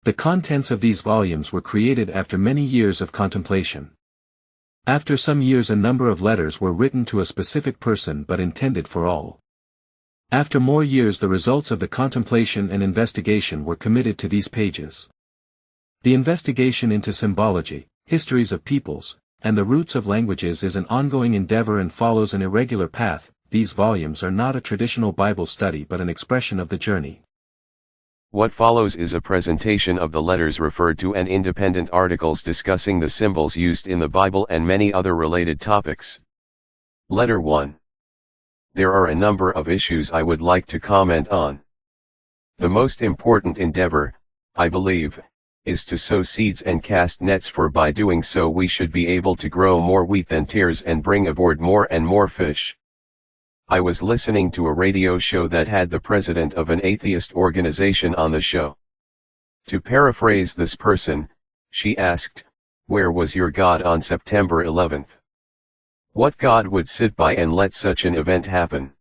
The contents of these volumes were created after many years of contemplation. After some years a number of letters were written to a specific person but intended for all. After more years the results of the contemplation and investigation were committed to these pages. The investigation into symbology, histories of peoples, and the roots of languages is an ongoing endeavor and follows an irregular path. These volumes are not a traditional Bible study but an expression of the journey. What follows is a presentation of the letters referred to and independent articles discussing the symbols used in the Bible and many other related topics. Letter 1. There are a number of issues I would like to comment on. The most important endeavor, I believe, is to sow seeds and cast nets, for by doing so we should be able to grow more wheat than tares and bring aboard more and more fish. I was listening to a radio show that had the president of an atheist organization on the show. To paraphrase this person, she asked, "Where was your God on September 11th? What God would sit by and let such an event happen?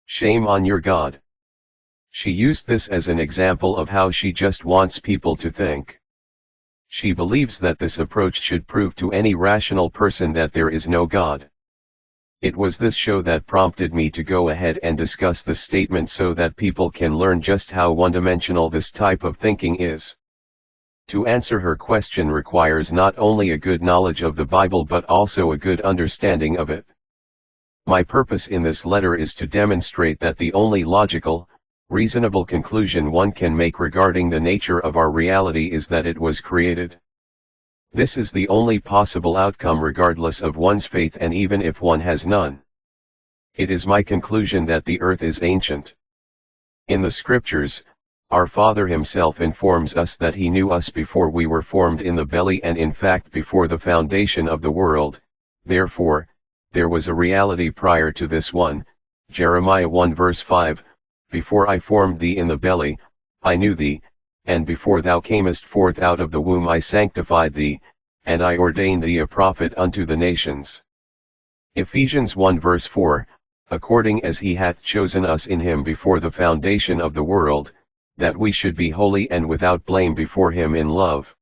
Shame on your God." She used this as an example of how she just wants people to think. She believes that this approach should prove to any rational person that there is no God. It was this show that prompted me to go ahead and discuss this statement so that people can learn just how one-dimensional this type of thinking is. To answer her question requires not only a good knowledge of the Bible but also a good understanding of it. My purpose in this letter is to demonstrate that the only logical, reasonable conclusion one can make regarding the nature of our reality is that it was created. This is the only possible outcome regardless of one's faith and even if one has none. It is my conclusion that the earth is ancient. In the scriptures, our Father himself informs us that he knew us before we were formed in the belly and in fact before the foundation of the world. Therefore, there was a reality prior to this one. Jeremiah 1 verse 5, "Before I formed thee in the belly, I knew thee, and before thou camest forth out of the womb I sanctified thee, and I ordained thee a prophet unto the nations." Ephesians 1 verse 4, "According as he hath chosen us in him before the foundation of the world, that we should be holy and without blame before him in love."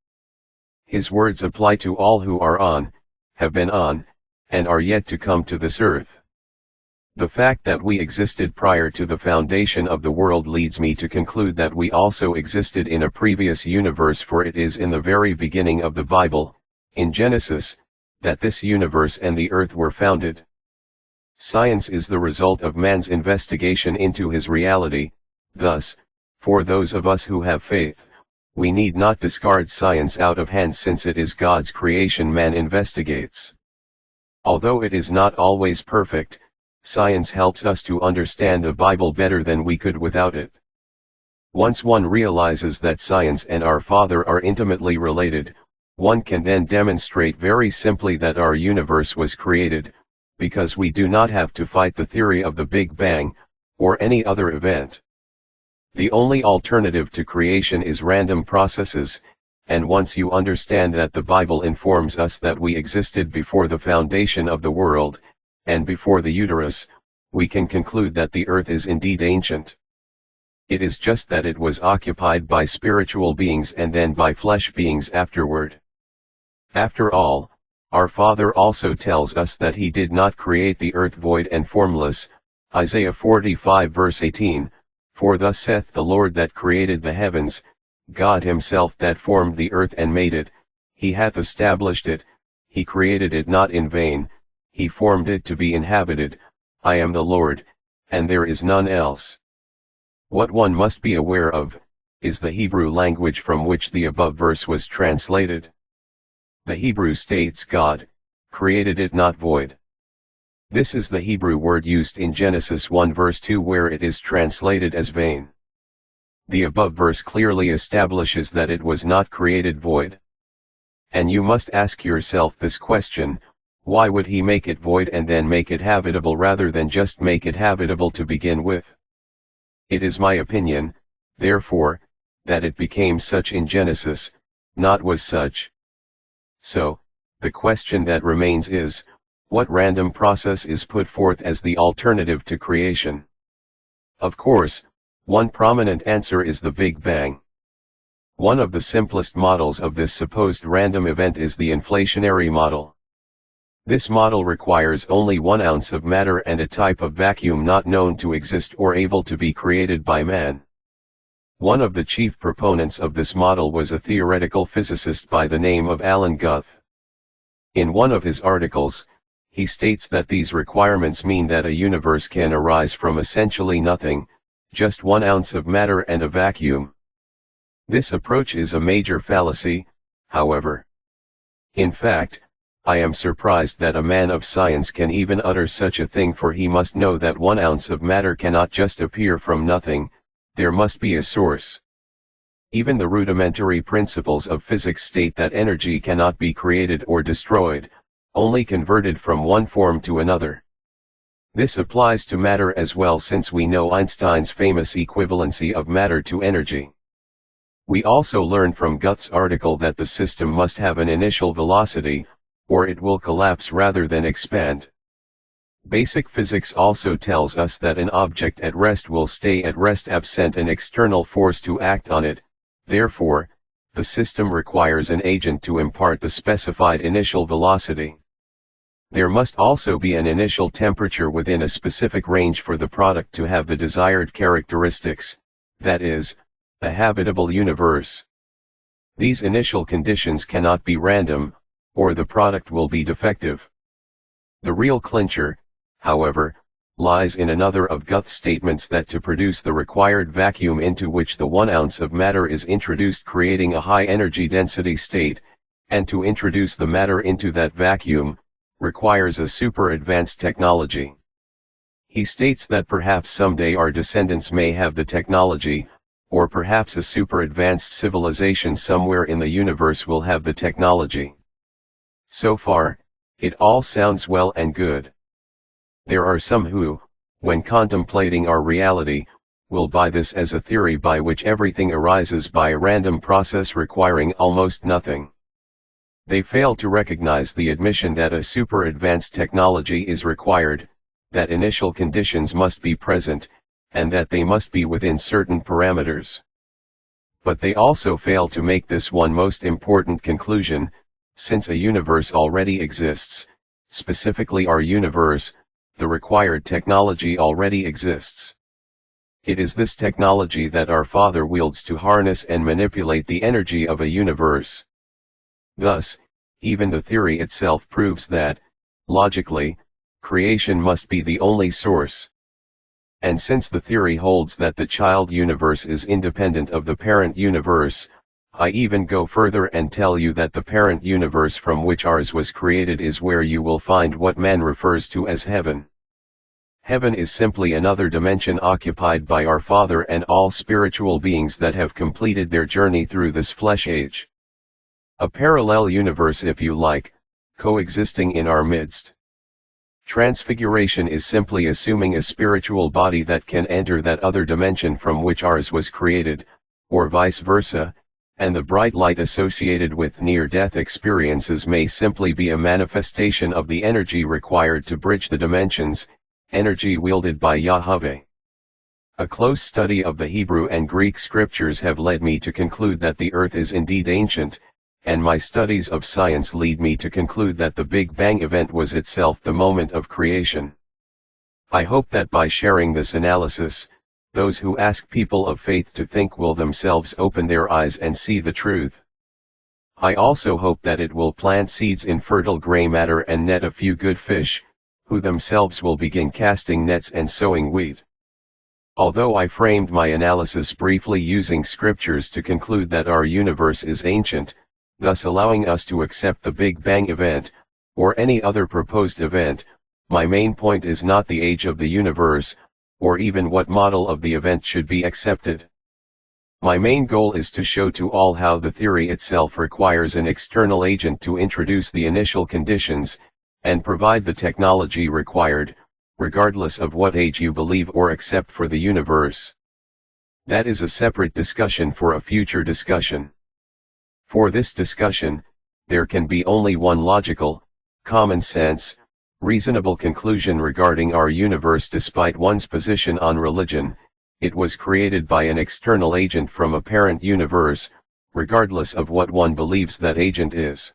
His words apply to all who are on, have been on, and are yet to come to this earth. The fact that we existed prior to the foundation of the world leads me to conclude that we also existed in a previous universe, for it is in the very beginning of the Bible, in Genesis, that this universe and the earth were founded. Science is the result of man's investigation into his reality. Thus, for those of us who have faith, we need not discard science out of hand since it is God's creation man investigates. Although it is not always perfect, science helps us to understand the Bible better than we could without it. Once one realizes that science and our Father are intimately related, one can then demonstrate very simply that our universe was created, because we do not have to fight the theory of the Big Bang, or any other event. The only alternative to creation is random processes, and once you understand that the Bible informs us that we existed before the foundation of the world, and before the uterus, we can conclude that the earth is indeed ancient. It is just that it was occupied by spiritual beings and then by flesh beings afterward. After all, our Father also tells us that he did not create the earth void and formless, Isaiah 45 verse 18, "For thus saith the Lord that created the heavens, God himself that formed the earth and made it, he hath established it, he created it not in vain, he formed it to be inhabited, I am the Lord, and there is none else." What one must be aware of, is the Hebrew language from which the above verse was translated. The Hebrew states God created it not void. This is the Hebrew word used in Genesis 1 verse 2 where it is translated as vain. The above verse clearly establishes that it was not created void. And you must ask yourself this question: why would he make it void and then make it habitable rather than just make it habitable to begin with? It is my opinion, therefore, that it became such in Genesis, not was such. So, the question that remains is, what random process is put forth as the alternative to creation? Of course, one prominent answer is the Big Bang. One of the simplest models of this supposed random event is the inflationary model. This model requires only 1 ounce of matter and a type of vacuum not known to exist or able to be created by man. One of the chief proponents of this model was a theoretical physicist by the name of Alan Guth. In one of his articles, he states that these requirements mean that a universe can arise from essentially nothing, just 1 ounce of matter and a vacuum. This approach is a major fallacy, however. In fact, I am surprised that a man of science can even utter such a thing, for he must know that 1 ounce of matter cannot just appear from nothing, there must be a source. Even the rudimentary principles of physics state that energy cannot be created or destroyed, only converted from one form to another. This applies to matter as well, since we know Einstein's famous equivalency of matter to energy. We also learn from Guth's article that the system must have an initial velocity, or it will collapse rather than expand. Basic physics also tells us that an object at rest will stay at rest absent an external force to act on it. Therefore, the system requires an agent to impart the specified initial velocity. There must also be an initial temperature within a specific range for the product to have the desired characteristics, that is, a habitable universe. These initial conditions cannot be random, or the product will be defective. The real clincher, however, lies in another of Guth's statements, that to produce the required vacuum into which the 1 ounce of matter is introduced, creating a high energy density state, and to introduce the matter into that vacuum, requires a super advanced technology. He states that perhaps someday our descendants may have the technology, or perhaps a super advanced civilization somewhere in the universe will have the technology. So far, it all sounds well and good. There are some who, when contemplating our reality, will buy this as a theory by which everything arises by a random process requiring almost nothing. They fail to recognize the admission that a super advanced technology is required, that initial conditions must be present, and that they must be within certain parameters. But they also fail to make this one most important conclusion: since a universe already exists, specifically our universe, the required technology already exists. It is this technology that our Father wields to harness and manipulate the energy of a universe. Thus, even the theory itself proves that, logically, creation must be the only source. And since the theory holds that the child universe is independent of the parent universe, I even go further and tell you that the parent universe from which ours was created is where you will find what man refers to as heaven. Heaven is simply another dimension occupied by our Father and all spiritual beings that have completed their journey through this flesh age. A parallel universe, if you like, coexisting in our midst. Transfiguration is simply assuming a spiritual body that can enter that other dimension from which ours was created, or vice versa, and the bright light associated with near-death experiences may simply be a manifestation of the energy required to bridge the dimensions, energy wielded by Yahweh. A close study of the Hebrew and Greek scriptures have led me to conclude that the earth is indeed ancient, and my studies of science lead me to conclude that the Big Bang event was itself the moment of creation. I hope that by sharing this analysis, those who ask people of faith to think will themselves open their eyes and see the truth. I also hope that it will plant seeds in fertile gray matter and net a few good fish, who themselves will begin casting nets and sowing wheat. Although I framed my analysis briefly using scriptures to conclude that our universe is ancient, thus allowing us to accept the Big Bang event, or any other proposed event, my main point is not the age of the universe, or even what model of the event should be accepted. My main goal is to show to all how the theory itself requires an external agent to introduce the initial conditions, and provide the technology required, regardless of what age you believe or accept for the universe. That is a separate discussion for a future discussion. For this discussion, there can be only one logical, common sense, reasonable conclusion regarding our universe despite one's position on religion: it was created by an external agent from a parent universe, regardless of what one believes that agent is.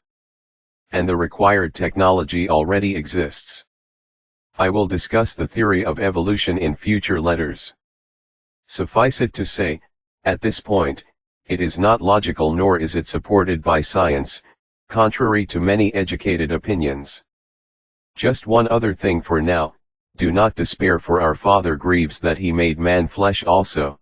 And the required technology already exists. I will discuss the theory of evolution in future letters. Suffice it to say, at this point, it is not logical nor is it supported by science, contrary to many educated opinions. Just one other thing for now, do not despair, for our Father grieves that he made man flesh also.